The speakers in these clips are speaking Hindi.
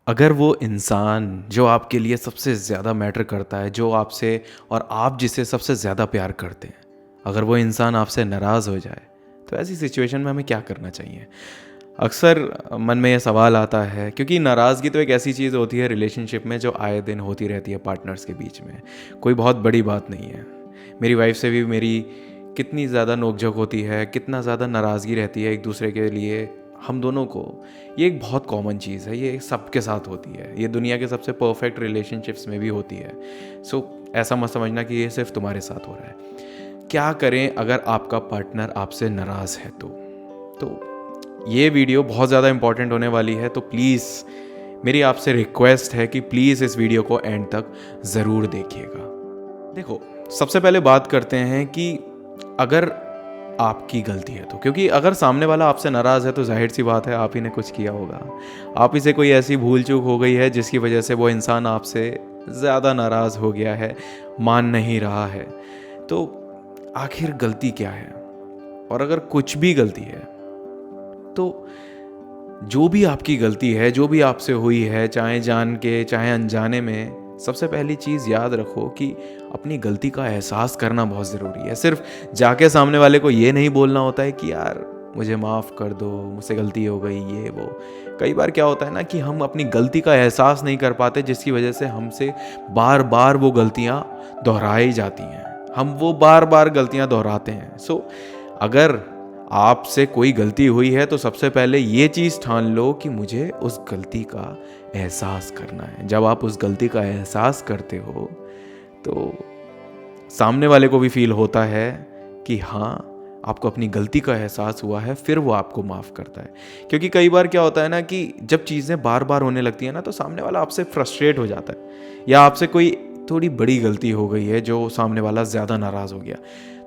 अगर वो इंसान जो आपके लिए सबसे ज़्यादा मैटर करता है, जो आपसे और आप जिसे सबसे ज़्यादा प्यार करते हैं, अगर वो इंसान आपसे नाराज़ हो जाए तो ऐसी सिचुएशन में हमें क्या करना चाहिए? अक्सर मन में ये सवाल आता है, क्योंकि नाराज़गी तो एक ऐसी चीज़ होती है रिलेशनशिप में जो आए दिन होती रहती है पार्टनर्स के बीच में। कोई बहुत बड़ी बात नहीं है। मेरी वाइफ से भी मेरी कितनी ज़्यादा नोक-झोंक होती है, कितना ज़्यादा नाराज़गी रहती है एक दूसरे के लिए, हम दोनों को। ये एक बहुत कॉमन चीज़ है, ये सबके साथ होती है, ये दुनिया के सबसे परफेक्ट रिलेशनशिप्स में भी होती है। सो ऐसा मत समझना कि ये सिर्फ तुम्हारे साथ हो रहा है। क्या करें अगर आपका पार्टनर आपसे नाराज़ है तो ये वीडियो बहुत ज़्यादा इंपॉर्टेंट होने वाली है, तो प्लीज़ मेरी आपसे रिक्वेस्ट है कि प्लीज़ इस वीडियो को एंड तक ज़रूर देखिएगा। देखो, सबसे पहले बात करते हैं कि अगर आपकी गलती है तो, क्योंकि अगर सामने वाला आपसे नाराज़ है तो जाहिर सी बात है आप ही ने कुछ किया होगा। आप ही से कोई ऐसी भूल चूक हो गई है जिसकी वजह से वो इंसान आपसे ज़्यादा नाराज़ हो गया है, मान नहीं रहा है। तो आखिर गलती क्या है? और अगर कुछ भी गलती है तो जो भी आपकी गलती है, जो भी आपसे हुई है, चाहे जान के चाहे अनजाने में, सबसे पहली चीज़ याद रखो कि अपनी गलती का एहसास करना बहुत ज़रूरी है। सिर्फ जाके सामने वाले को ये नहीं बोलना होता है कि यार मुझे माफ़ कर दो, मुझसे गलती हो गई, ये वो। कई बार क्या होता है ना कि हम अपनी गलती का एहसास नहीं कर पाते, जिसकी वजह से हमसे बार बार वो गलतियाँ दोहराई जाती हैं। हम वो बार बार गलतियाँ दोहराते हैं। सो अगर आपसे कोई गलती हुई है तो सबसे पहले ये चीज़ ठान लो कि मुझे उस गलती का एहसास करना है। जब आप उस गलती का एहसास करते हो तो सामने वाले को भी फील होता है कि हाँ, आपको अपनी गलती का एहसास हुआ है, फिर वो आपको माफ़ करता है। क्योंकि कई बार क्या होता है ना कि जब चीज़ें बार बार होने लगती हैं ना तो सामने वाला आपसे फ्रस्ट्रेट हो जाता है, या आपसे कोई थोड़ी बड़ी गलती हो गई है जो सामने वाला ज़्यादा नाराज़ हो गया।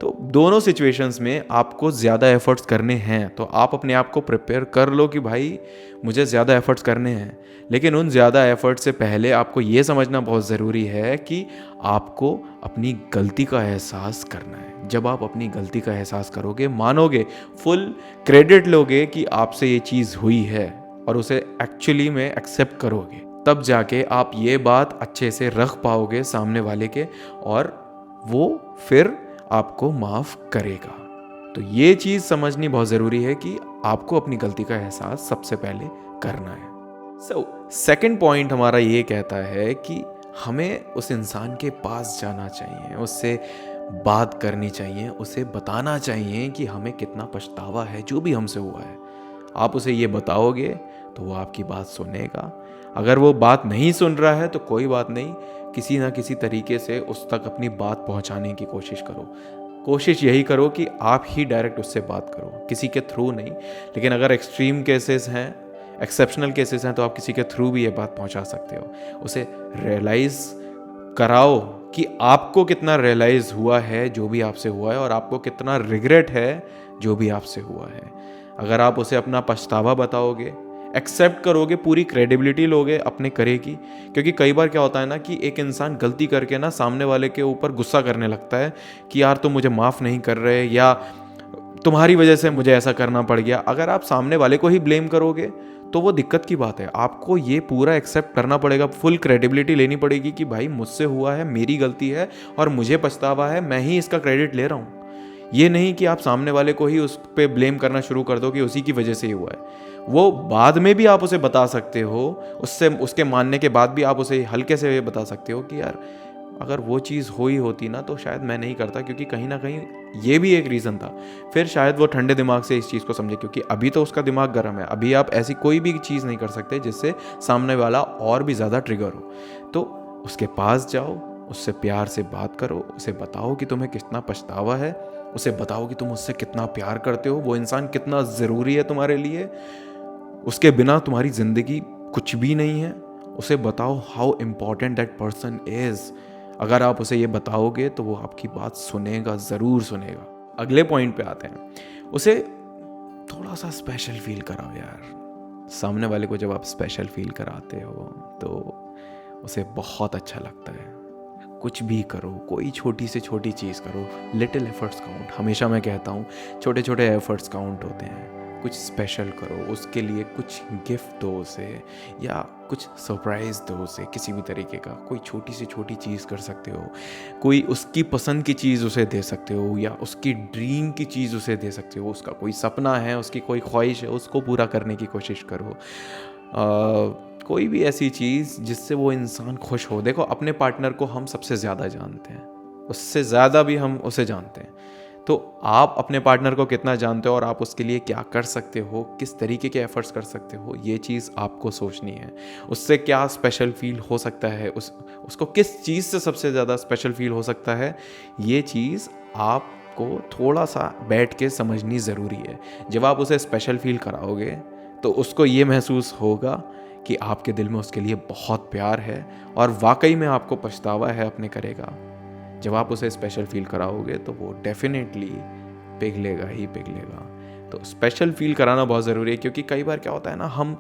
तो दोनों सिचुएशंस में आपको ज़्यादा एफर्ट्स करने हैं, तो आप अपने आप को प्रिपेयर कर लो कि भाई मुझे ज़्यादा एफर्ट्स करने हैं। लेकिन उन ज़्यादा एफर्ट्स से पहले आपको ये समझना बहुत ज़रूरी है कि आपको अपनी गलती का एहसास करना है। जब आप अपनी गलती का एहसास करोगे, मानोगे, फुल क्रेडिट लोगे कि आपसे ये चीज़ हुई है और उसे एक्चुअली में एक्सेप्ट करोगे, तब जाके आप ये बात अच्छे से रख पाओगे सामने वाले के, और वो फिर आपको माफ़ करेगा। तो ये चीज़ समझनी बहुत ज़रूरी है कि आपको अपनी गलती का एहसास सबसे पहले करना है। सेकंड पॉइंट हमारा ये कहता है कि हमें उस इंसान के पास जाना चाहिए, उससे बात करनी चाहिए, उसे बताना चाहिए कि हमें कितना पछतावा है जो भी हमसे हुआ है। आप उसे ये बताओगे तो वो आपकी बात सुनेगा। अगर वो बात नहीं सुन रहा है तो कोई बात नहीं, किसी ना किसी तरीके से उस तक अपनी बात पहुंचाने की कोशिश करो। कोशिश यही करो कि आप ही डायरेक्ट उससे बात करो, किसी के थ्रू नहीं। लेकिन अगर एक्सट्रीम केसेस हैं, एक्सेप्शनल केसेस हैं, तो आप किसी के थ्रू भी ये बात पहुंचा सकते हो। उसे रियलाइज़ कराओ कि आपको कितना रियलाइज़ हुआ है जो भी आपसे हुआ है, और आपको कितना रिग्रेट है जो भी आपसे हुआ है। अगर आप उसे अपना पछतावा बताओगे, एक्सेप्ट करोगे, पूरी क्रेडिबिलिटी लोगे अपने करे की। क्योंकि कई बार क्या होता है ना कि एक इंसान गलती करके ना सामने वाले के ऊपर गुस्सा करने लगता है कि यार तुम मुझे माफ़ नहीं कर रहे, या तुम्हारी वजह से मुझे ऐसा करना पड़ गया। अगर आप सामने वाले को ही ब्लेम करोगे तो वो दिक्कत की बात है। आपको ये पूरा एक्सेप्ट करना पड़ेगा, फुल क्रेडिबिलिटी लेनी पड़ेगी कि भाई मुझसे हुआ है, मेरी गलती है और मुझे पछतावा है, मैं ही इसका क्रेडिट ले रहा हूँ। ये नहीं कि आप सामने वाले को ही उस पर ब्लेम करना शुरू कर दो कि उसी की वजह से ही हुआ है। वो बाद में भी आप उसे बता सकते हो, उससे उसके मानने के बाद भी आप उसे हल्के से ये बता सकते हो कि यार अगर वो चीज़ हुई होती ना तो शायद मैं नहीं करता, क्योंकि कहीं ना कहीं ये भी एक रीज़न था। फिर शायद वो ठंडे दिमाग से इस चीज़ को समझे, क्योंकि अभी तो उसका दिमाग गर्म है। अभी आप ऐसी कोई भी चीज़ नहीं कर सकते जिससे सामने वाला और भी ज़्यादा ट्रिगर हो। तो उसके पास जाओ, उससे प्यार से बात करो, उसे बताओ कि तुम्हें कितना पछतावा है, उसे बताओ कि तुम उससे कितना प्यार करते हो, वो इंसान कितना ज़रूरी है तुम्हारे लिए, उसके बिना तुम्हारी ज़िंदगी कुछ भी नहीं है। उसे बताओ how important that person is. अगर आप उसे ये बताओगे तो वो आपकी बात सुनेगा, ज़रूर सुनेगा। अगले पॉइंट पे आते हैं, उसे थोड़ा सा स्पेशल फील कराओ यार। सामने वाले को जब आप स्पेशल फील कराते हो तो उसे बहुत अच्छा लगता है। कुछ भी करो, कोई छोटी से छोटी चीज़ करो, लिटिल एफर्ट्स काउंट। हमेशा मैं कहता हूँ छोटे छोटे एफर्ट्स काउंट होते हैं। कुछ स्पेशल करो, उसके लिए कुछ गिफ्ट दो उसे, या कुछ सरप्राइज़ दो उसे किसी भी तरीके का। कोई छोटी से छोटी चीज़ कर सकते हो, कोई उसकी पसंद की चीज़ उसे दे सकते हो, या उसकी ड्रीम की चीज़ उसे दे सकते हो। उसका कोई सपना है, उसकी कोई ख्वाहिश है, उसको पूरा करने की कोशिश करो। कोई भी ऐसी चीज़ जिससे वो इंसान खुश हो। देखो, अपने पार्टनर को हम सबसे ज़्यादा जानते हैं, उससे ज़्यादा भी हम उसे जानते हैं। तो आप अपने पार्टनर को कितना जानते हो और आप उसके लिए क्या कर सकते हो, किस तरीके के एफर्ट्स कर सकते हो, ये चीज़ आपको सोचनी है। उससे क्या स्पेशल फील हो सकता है, उसको किस चीज़ से सबसे ज़्यादा स्पेशल फील हो सकता है, ये चीज़ आपको थोड़ा सा बैठ के समझनी ज़रूरी है। जब आप उसे स्पेशल फील कराओगे तो उसको ये महसूस होगा कि आपके दिल में उसके लिए बहुत प्यार है, और वाकई में आपको पछतावा है अपने करेगा। जब आप उसे स्पेशल फील कराओगे तो वो डेफिनेटली पिघलेगा ही पिघलेगा। तो स्पेशल फील कराना बहुत ज़रूरी है, क्योंकि कई बार क्या होता है ना, हम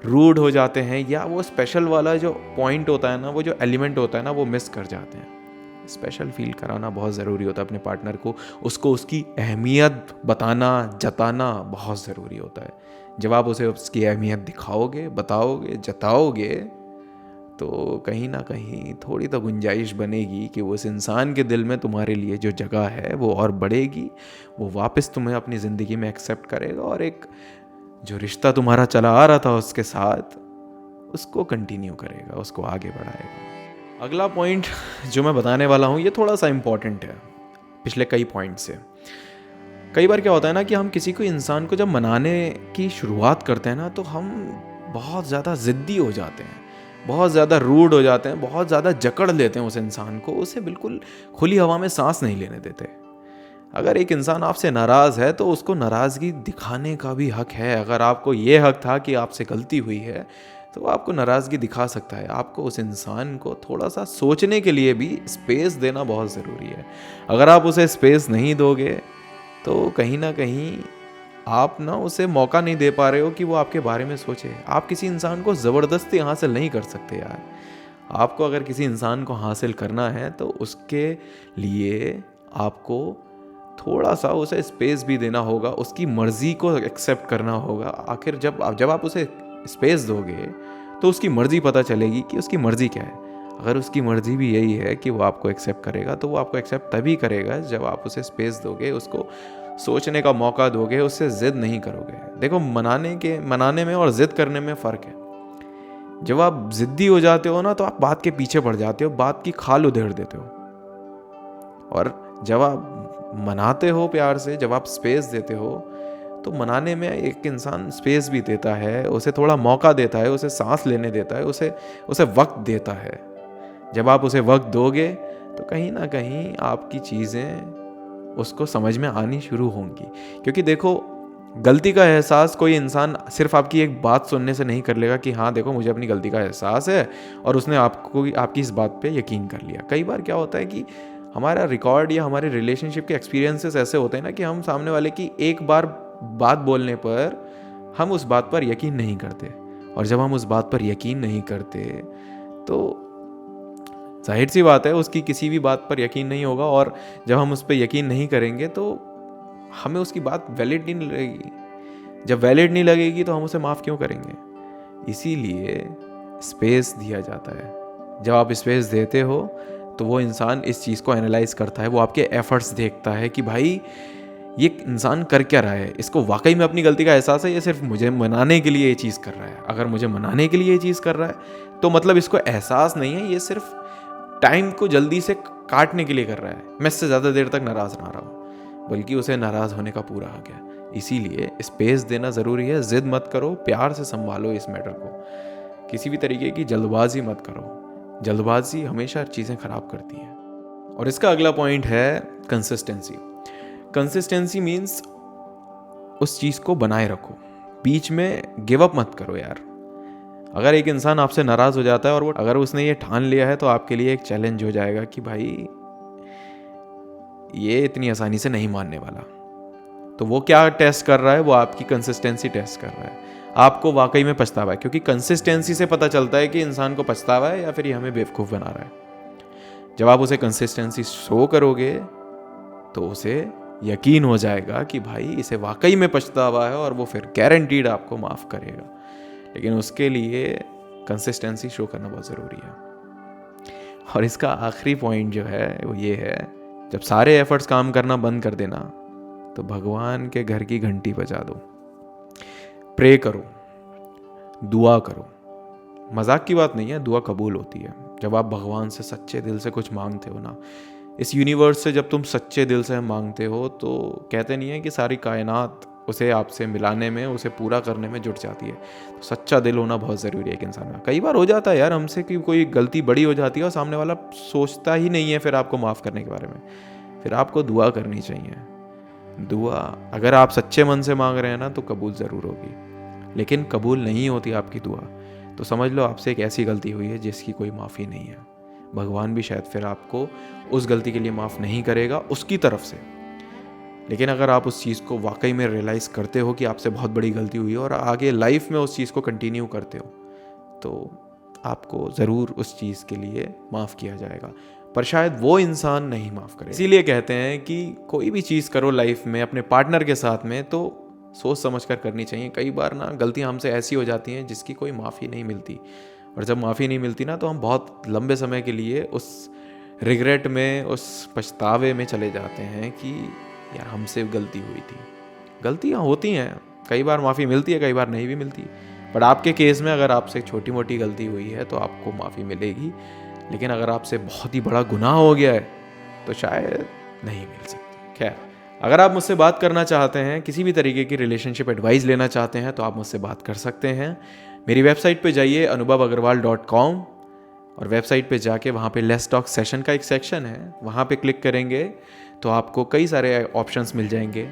रूड हो जाते हैं, या वो स्पेशल वाला जो पॉइंट होता है ना, वो जो एलिमेंट होता है ना, वो मिस कर जाते हैं। स्पेशल फील कराना बहुत ज़रूरी होता है अपने पार्टनर को, उसको उसकी अहमियत बताना, जताना बहुत ज़रूरी होता है। जब आप उसे उसकी अहमियत दिखाओगे, बताओगे, जताओगे, तो कहीं ना कहीं थोड़ी तो गुंजाइश बनेगी कि उस इंसान के दिल में तुम्हारे लिए जो जगह है वो और बढ़ेगी। वो वापस तुम्हें अपनी ज़िंदगी में एक्सेप्ट करेगा, और एक जो रिश्ता तुम्हारा चला आ रहा था उसके साथ, उसको कंटिन्यू करेगा, उसको आगे बढ़ाएगा। अगला पॉइंट जो मैं बताने वाला हूँ, ये थोड़ा सा इम्पॉर्टेंट है पिछले कई पॉइंट से। कई बार क्या होता है ना कि हम किसी को इंसान को जब मनाने की शुरुआत करते हैं ना, तो हम बहुत ज़्यादा ज़िद्दी हो जाते हैं, बहुत ज़्यादा रूड हो जाते हैं, बहुत ज़्यादा जकड़ लेते हैं उस इंसान को, उसे बिल्कुल खुली हवा में सांस नहीं लेने देते। अगर एक इंसान आपसे नाराज़ है तो उसको नाराज़गी दिखाने का भी हक है। अगर आपको ये हक था कि आपसे गलती हुई है, तो वो आपको नाराज़गी दिखा सकता है। आपको उस इंसान को थोड़ा सा सोचने के लिए भी स्पेस देना बहुत ज़रूरी है। अगर आप उसे स्पेस नहीं दोगे तो कहीं ना कहीं आप ना उसे मौका नहीं दे पा रहे हो कि वो आपके बारे में सोचे। आप किसी इंसान को ज़बरदस्ती हासिल नहीं कर सकते यार। आपको अगर किसी इंसान को हासिल करना है तो उसके लिए आपको थोड़ा सा उसे स्पेस भी देना होगा, उसकी मर्ज़ी को एक्सेप्ट करना होगा। आखिर जब आप उसे स्पेस दोगे तो उसकी मर्ज़ी पता चलेगी कि उसकी मर्ज़ी क्या है। अगर उसकी मर्ज़ी भी यही है कि वो आपको एक्सेप्ट करेगा, तो वो आपको एक्सेप्ट तभी करेगा जब आप उसे स्पेस दोगे, उसको सोचने का मौका दोगे, उससे ज़िद नहीं करोगे। देखो, मनाने में और ज़िद करने में फ़र्क है। जब आप ज़िद्दी हो जाते हो ना, तो आप बात के पीछे पड़ जाते हो, बात की खाल उधेड़ देते हो। और जब आप मनाते हो प्यार से, जब आप स्पेस देते हो, तो मनाने में एक इंसान स्पेस भी देता है, उसे थोड़ा मौका देता है, उसे सांस लेने देता है, उसे वक्त देता है। जब आप उसे वक्त दोगे तो कहीं ना कहीं आपकी चीज़ें उसको समझ में आनी शुरू होंगी। क्योंकि देखो, गलती का एहसास कोई इंसान सिर्फ आपकी एक बात सुनने से नहीं कर लेगा कि हाँ देखो मुझे अपनी गलती का एहसास है, और उसने आपकी इस बात पे यकीन कर लिया। कई बार क्या होता है कि हमारा रिकॉर्ड या हमारे रिलेशनशिप के एक्सपीरियंसेस ऐसे होते हैं ना कि हम सामने वाले की एक बार बात बोलने पर हम उस बात पर यकीन नहीं करते, और जब हम उस बात पर यकीन नहीं करते तो जाहिर सी बात है उसकी किसी भी बात पर यकीन नहीं होगा, और जब हम उस पर यकीन नहीं करेंगे तो हमें उसकी बात वैलिड नहीं लगेगी। जब वैलिड नहीं लगेगी तो हम उसे माफ़ क्यों करेंगे। इसीलिए स्पेस दिया जाता है। जब आप स्पेस देते हो तो वो इंसान इस चीज़ को एनालाइज करता है, वो आपके एफर्ट्स देखता है कि भाई ये इंसान कर क्या रहा है, इसको वाकई में अपनी गलती का एहसास है, ये सिर्फ मुझे मनाने के लिए ये चीज़ कर रहा है। अगर मुझे मनाने के लिए ये चीज़ कर रहा है तो मतलब इसको एहसास नहीं है, ये सिर्फ टाइम को जल्दी से काटने के लिए कर रहा है। मैं इससे ज़्यादा देर तक नाराज़ ना रहा हूँ, बल्कि उसे नाराज़ होने का पूरा हक है। इसीलिए स्पेस देना ज़रूरी है। ज़िद मत करो, प्यार से संभालो इस मैटर को। किसी भी तरीके की जल्दबाजी मत करो, जल्दबाजी हमेशा चीज़ें ख़राब करती है। और इसका अगला पॉइंट है कंसिस्टेंसी। कंसिस्टेंसी मीन्स उस चीज़ को बनाए रखो, बीच में गिव अप मत करो यार। अगर एक इंसान आपसे नाराज़ हो जाता है और अगर उसने ये ठान लिया है, तो आपके लिए एक चैलेंज हो जाएगा कि भाई ये इतनी आसानी से नहीं मानने वाला। तो वो क्या टेस्ट कर रहा है, वो आपकी कंसिस्टेंसी टेस्ट कर रहा है। आपको वाकई में पछतावा है, क्योंकि कंसिस्टेंसी से पता चलता है कि इंसान को पछतावा है या फिर ये हमें बेवकूफ़ बना रहा है। जब आप उसे कंसिस्टेंसी शो करोगे तो उसे यकीन हो जाएगा कि भाई इसे वाकई में पछतावा है और वो फिर गारंटीड आपको माफ़ करेगा। लेकिन उसके लिए कंसिस्टेंसी शो करना बहुत ज़रूरी है। और इसका आखिरी पॉइंट जो है वो ये है, जब सारे एफर्ट्स काम करना बंद कर देना तो भगवान के घर की घंटी बजा दो, प्रे करो, दुआ करो। मजाक की बात नहीं है, दुआ कबूल होती है जब आप भगवान से सच्चे दिल से कुछ मांगते हो ना। इस यूनिवर्स से जब तुम सच्चे दिल से मांगते हो तो कहते नहीं है कि सारी कायनात उसे आपसे मिलाने में, उसे पूरा करने में जुट जाती है। तो सच्चा दिल होना बहुत ज़रूरी है एक इंसान का। कई बार हो जाता है यार हमसे कि कोई गलती बड़ी हो जाती है और सामने वाला सोचता ही नहीं है फिर आपको माफ़ करने के बारे में। फिर आपको दुआ करनी चाहिए। दुआ अगर आप सच्चे मन से मांग रहे हैं ना तो कबूल ज़रूर होगी। लेकिन कबूल नहीं होती आपकी दुआ तो समझ लो आपसे एक ऐसी गलती हुई है जिसकी कोई माफ़ी नहीं है। भगवान भी शायद फिर आपको उस गलती के लिए माफ़ नहीं करेगा उसकी तरफ से। लेकिन अगर आप उस चीज़ को वाकई में रियलाइज़ करते हो कि आपसे बहुत बड़ी गलती हुई है और आगे लाइफ में उस चीज़ को कंटिन्यू करते हो तो आपको ज़रूर उस चीज़ के लिए माफ़ किया जाएगा। पर शायद वो इंसान नहीं माफ़ करे। इसीलिए कहते हैं कि कोई भी चीज़ करो लाइफ में अपने पार्टनर के साथ में तो सोच समझ कर करनी चाहिए। कई बार ना गलतियाँ हमसे ऐसी हो जाती हैं जिसकी कोई माफ़ी नहीं मिलती, और जब माफ़ी नहीं मिलती ना तो हम बहुत लंबे समय के लिए उस रिग्रेट में, उस पछतावे में चले जाते हैं कि यार हमसे गलती हुई थी। गलतियाँ होती हैं, कई बार माफ़ी मिलती है, कई बार नहीं भी मिलती। बट आपके केस में अगर आपसे छोटी मोटी गलती हुई है तो आपको माफ़ी मिलेगी। लेकिन अगर आपसे बहुत ही बड़ा गुनाह हो गया है तो शायद नहीं मिल सकती। खैर, अगर आप मुझसे बात करना चाहते हैं, किसी भी तरीके की रिलेशनशिप एडवाइस लेना चाहते हैं तो आप मुझसे बात कर सकते हैं। मेरी वेबसाइट पे जाइए anubhavagarwal.com, और वेबसाइट पे जाके वहाँ पे लेट्स टॉक सेशन का एक सेक्शन है, वहाँ पे क्लिक करेंगे तो आपको कई सारे ऑप्शंस मिल जाएंगे।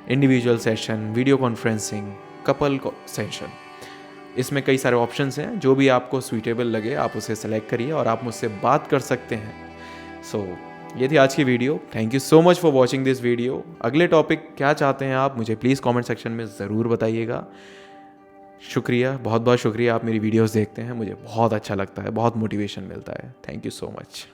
Individual session, video conferencing, couple session, इसमें कई सारे ऑप्शंस हैं। जो भी आपको सूटेबल लगे आप उसे सेलेक्ट करिए और आप मुझसे बात कर सकते हैं। ये थी आज की video. Thank you so much for watching this video. अगले टॉपिक क्या चाहते हैं आप मुझे प्लीज़ कमेंट सेक्शन में ज़रूर बताइएगा। शुक्रिया, बहुत बहुत शुक्रिया। आप मेरी वीडियोस देखते हैं, मुझे बहुत अच्छा लगता है, बहुत मोटिवेशन मिलता है। Thank you so much.